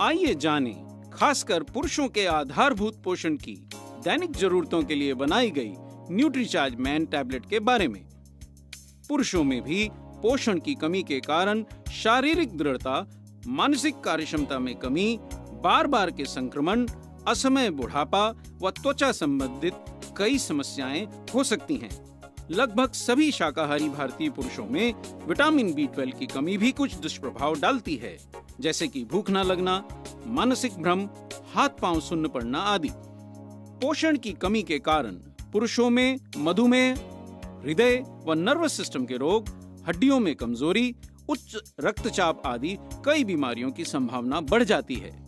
आइए जानें खासकर पुरुषों के आधारभूत पोषण की दैनिक जरूरतों के लिए बनाई गई न्यूट्रीचार्ज मैन टैबलेट के बारे में। पुरुषों में भी पोषण की कमी के कारण शारीरिक दृढ़ता, मानसिक कार्यक्षमता में कमी, बार बार के संक्रमण, असमय बुढ़ापा व त्वचा संबंधित कई समस्याएं हो सकती हैं। लगभग सभी शाकाहारी भारतीय पुरुषों में विटामिन B12 की कमी भी कुछ दुष्प्रभाव डालती है, जैसे कि भूख न लगना, मानसिक भ्रम, हाथ पांव सुन्न पड़ना आदि। पोषण की कमी के कारण पुरुषों में मधुमेह, हृदय व नर्वस सिस्टम के रोग, हड्डियों में कमजोरी, उच्च रक्तचाप आदि कई बीमारियों की संभावना बढ़ जाती है।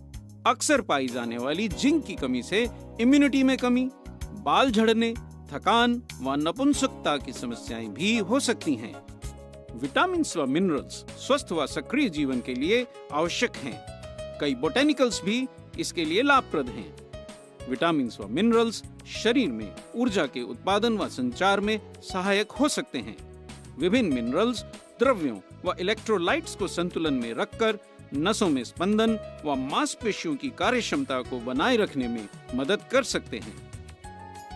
अक्सर पाई जाने वाली जिंक की कमी से इम्यूनिटी में कमी, बाल झड़ने, थकान व नपुंसकता की समस्याएं भी हो सकती हैं। विटामिन व मिनरल्स स्वस्थ व सक्रिय जीवन के लिए आवश्यक हैं। कई बोटेनिकल्स भी इसके लिए लाभप्रद हैं। विटामिन व मिनरल्स शरीर में ऊर्जा के उत्पादन व संचार में सहायक हो सकते हैं। विभिन्न मिनरल्स द्रव्यों व इलेक्ट्रोलाइट्स को संतुलन में रखकर नसों में स्पंदन व मांसपेशियों की कार्यक्षमता को बनाए रखने में मदद कर सकते हैं।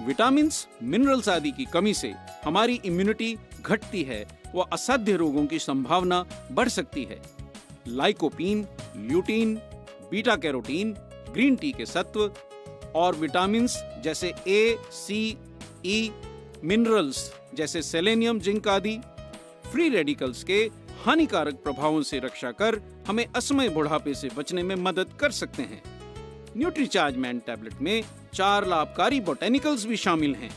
विटामिन्स, मिनरल्स आदि की कमी से हमारी इम्यूनिटी घटती है व असाध्य रोगों की संभावना बढ़ सकती है। Lycopene, lutein, beta carotene, green tea के सत्व और विटामिन्स जैसे A, C, E, मिनरल्स जैसे सेलेनियम, जिंक आदि फ्री रेडिकल्स के हानिकारक प्रभावों से रक्षा कर हमें असमय बुढ़ापे से बचने में मदद कर सकते हैं। न्यूट्रीचार्ज मैन टैबलेट में 4 लाभकारी बोटेनिकल्स भी शामिल हैं।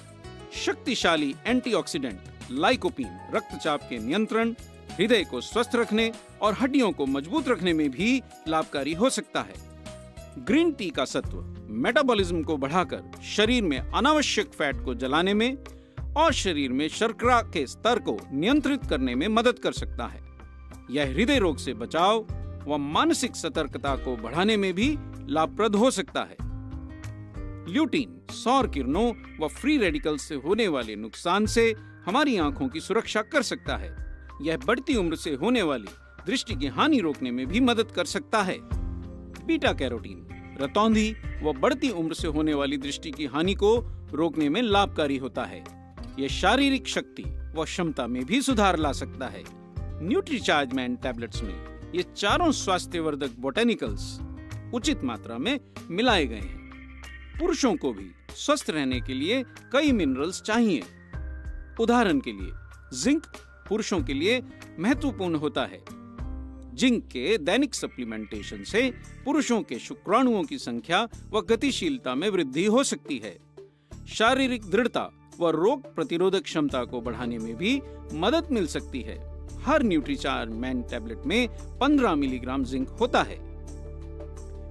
शक्तिशाली एंटीऑक्सीडेंट लाइकोपीन रक्तचाप के नियंत्रण, हृदय को स्वस्थ रखने और हड्डियों को मजबूत रखने में भी लाभकारी हो सकता है। ग्रीन टी का सत्व मेटाबॉलिज्म को बढ़ाकर शरीर में अनावश्यक फैट को जलाने में और शरीर में शर्करा के स्तर को नियंत्रित करने में मदद कर सकता है। यह हृदय रोग से बचाव व मानसिक सतर्कता को बढ़ाने में भी लाभप्रद हो सकता है। ल्यूटीन सौर किरणों व फ्री रेडिकल से होने वाले नुकसान से हमारी आंखों की सुरक्षा कर सकता है। यह बढ़ती उम्र से होने वाली दृष्टि की हानि रोकने में भी मदद कर सकता है। बीटा कैरोटीन रतौंधी व बढ़ती उम्र से होने वाली दृष्टि की हानि को रोकने में लाभकारी होता है। यह शारीरिक शक्ति व क्षमता में भी सुधार ला सकता है। न्यूट्रीचार्ज मैन टैबलेट्स में ये चारों स्वास्थ्यवर्धक बोटेनिकल्स उचित मात्रा में मिलाए गए हैं। पुरुषों को भी स्वस्थ रहने के लिए कई मिनरल्स चाहिए। उदाहरण के लिए जिंक पुरुषों के लिए महत्वपूर्ण होता है। जिंक के दैनिक सप्लीमेंटेशन से पुरुषों के शुक्राणुओं की संख्या व गतिशीलता में वृद्धि हो सकती है। शारीरिक दृढ़ता व रोग प्रतिरोधक क्षमता को बढ़ाने में भी मदद मिल सकती है। हर न्यूट्रीचार्ज मैन टैबलेट में 15 मिलीग्राम जिंक होता है।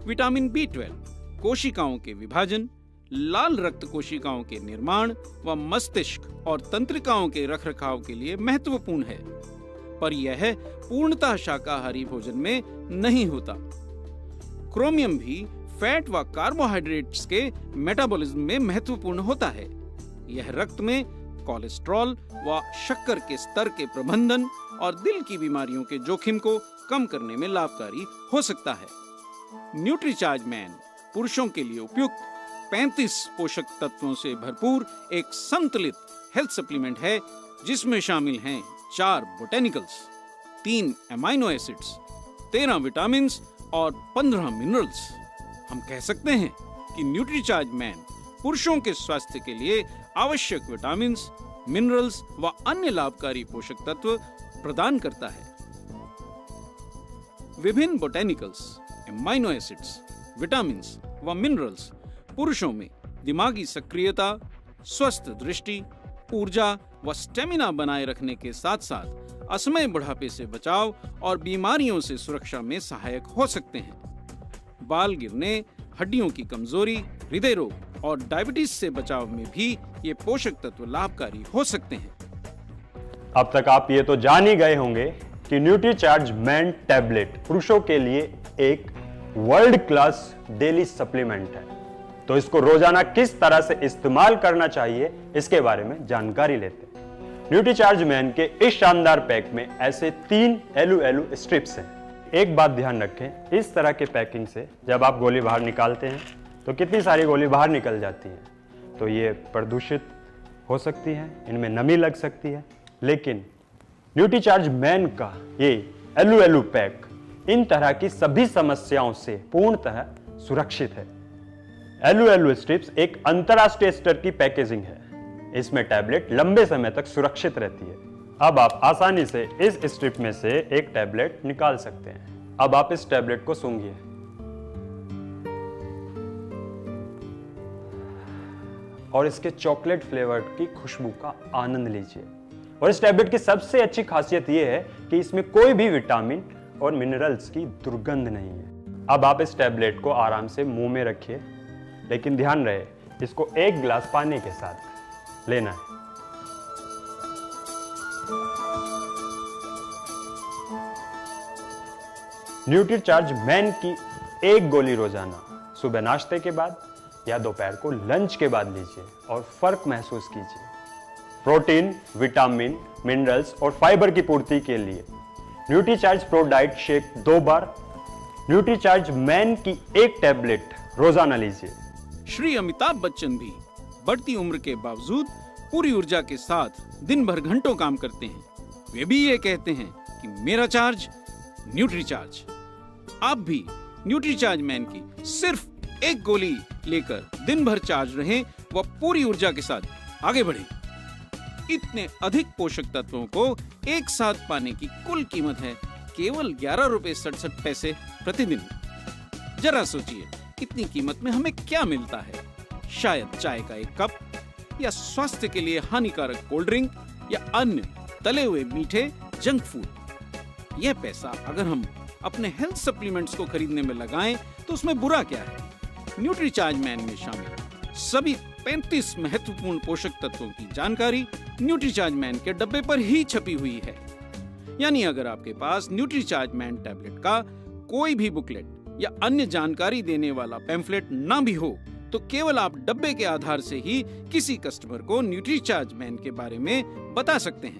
विटामिन B12 कोशिकाओं के विभाजन, लाल रक्त कोशिकाओं के निर्माण व मस्तिष्क और तंत्रिकाओं के रखरखाव के लिए महत्वपूर्ण है, पर यह पूर्णतः शाकाहारी भोजन में नहीं होता। क्रोमियम भी फैट व कार्बोहाइड्रेट्स के मेटाबॉलिज्म में महत्वपूर्ण होता है। यह रक्त में कोलेस्ट्रॉल व शक्कर के स्तर के प्रबंधन और दिल की बीमारियों के जोखिम को कम करने में लाभकारी हो सकता है। न्यूट्रीचार्ज मैन पुरुषों के लिए उपयुक्त 35 पोषक तत्वों से भरपूर एक संतुलित हेल्थ सप्लीमेंट है, जिसमें शामिल हैं 4 बोटेनिकल्स, 3 एमाइनो एसिड्स, 13 विटामिन और 15 मिनरल्स। हम कह सकते हैं कि न्यूट्रीचार्ज मैन पुरुषों के स्वास्थ्य के लिए आवश्यक विटामिन, मिनरल्स व अन्य लाभकारी पोषक तत्व प्रदान करता है। विभिन्न बोटेनिकल्स, एमाइनो एसिड्स, विटामिन व मिनरल्स पुरुषों में दिमागी सक्रियता, स्वस्थ दृष्टि, ऊर्जा व स्टेमिना बनाए रखने के साथ साथ असमय बुढ़ापे से बचाव और बीमारियों से सुरक्षा में सहायक हो सकते हैं। बाल गिरने, हड्डियों की कमजोरी, हृदय रोग और डायबिटीज से बचाव में भी ये पोषक तत्व लाभकारी हो सकते हैं। अब तक आप ये तो जान ही गए होंगे कि न्यूट्रीचार्ज मैन टैबलेट पुरुषों के लिए एक वर्ल्ड क्लास डेली सप्लीमेंट है। तो इसको रोजाना किस तरह से इस्तेमाल करना चाहिए, इसके बारे में जानकारी लेते हैं। न्यूट्रीचार्ज मैन के इस शानदार पैक में ऐसे 3 एलू स्ट्रिप्स हैं। एक बात ध्यान रखें, इस तरह के पैकिंग से जब आप गोली बाहर निकालते हैं तो कितनी सारी गोली बाहर निकल जाती हैं, तो ये प्रदूषित हो सकती हैं, इनमें नमी लग सकती है। लेकिन न्यूट्रीचार्ज मैन का ये एलू पैक इन तरह की सभी समस्याओं से पूर्णतः सुरक्षित है। एलू स्ट्रिप्स एक अंतरराष्ट्रीय स्तर की पैकेजिंग है। इसमें टैबलेट लंबे समय तक सुरक्षित रहती है। अब आप आसानी से इस स्ट्रिप में से एक टैबलेट निकाल सकते हैं। अब आप इस टैबलेट को सूंघिए। और इसके चॉकलेट फ्लेवर की खुशबू का आनंद लीजिए। और इस टैबलेट की सबसे अच्छी खासियत यह है कि इसमें कोई भी विटामिन और मिनरल्स की दुर्गंध नहीं है। अब आप इस टैबलेट को आराम से मुंह में रखिए, लेकिन ध्यान रहे इसको एक गिलास पानी के साथ लेना है। न्यूट्रीचार्ज मैन की एक गोली रोजाना सुबह नाश्ते के बाद या दोपहर को लंच के बाद लीजिए और फर्क महसूस कीजिए। प्रोटीन, विटामिन, मिनरल्स और फाइबर की पूर्ति के लिए न्यूट्रीचार्ज प्रो डाइट शेक 2 बार, न्यूट्रीचार्ज मैन की एक टैबलेट रोजाना लीजिए। श्री अमिताभ बच्चन भी बढ़ती उम्र के बावजूद पूरी ऊर्जा के साथ दिन भर घंटों काम करते हैं। वे भी ये कहते हैं कि मेरा चार्ज न्यूट्रीचार्ज। आप भी न्यूट्रीचार्ज मैन की सिर्फ एक गोली लेकर दिन भर चार्ज रहें व पूरी ऊर्जा के साथ आगे बढ़ें। इतने अधिक पोषक तत्वों को एक साथ पाने की कुल कीमत है केवल 11.67 रुपए प्रतिदिन। जरा सोचिए, इतनी कीमत में हमें क्या मिलता है? शायद चाय का एक कप या स्वास्थ्य के लिए हानिकारक कोल्ड ड्रिंक या अन्य तले हुए मीठे जंक फूड। यह पैसा अगर हम अपने हेल्थ सप्लीमेंट्स को खरीदने में लगाएं तो उसमें बुरा क्या है? न्यूट्रीचार्ज मैन में शामिल सभी 35 महत्वपूर्ण पोषक तत्वों की जानकारी न्यूट्रीचार्ज मैन के डब्बे पर ही छपी हुई है। यानी अगर आपके पास न्यूट्रीचार्ज मैन टैबलेट का कोई भी बुकलेट या अन्य जानकारी देने वाला पैम्फलेट ना भी हो तो केवल आप डब्बे के आधार से ही किसी कस्टमर को न्यूट्रीचार्ज मैन के बारे में बता सकते हैं।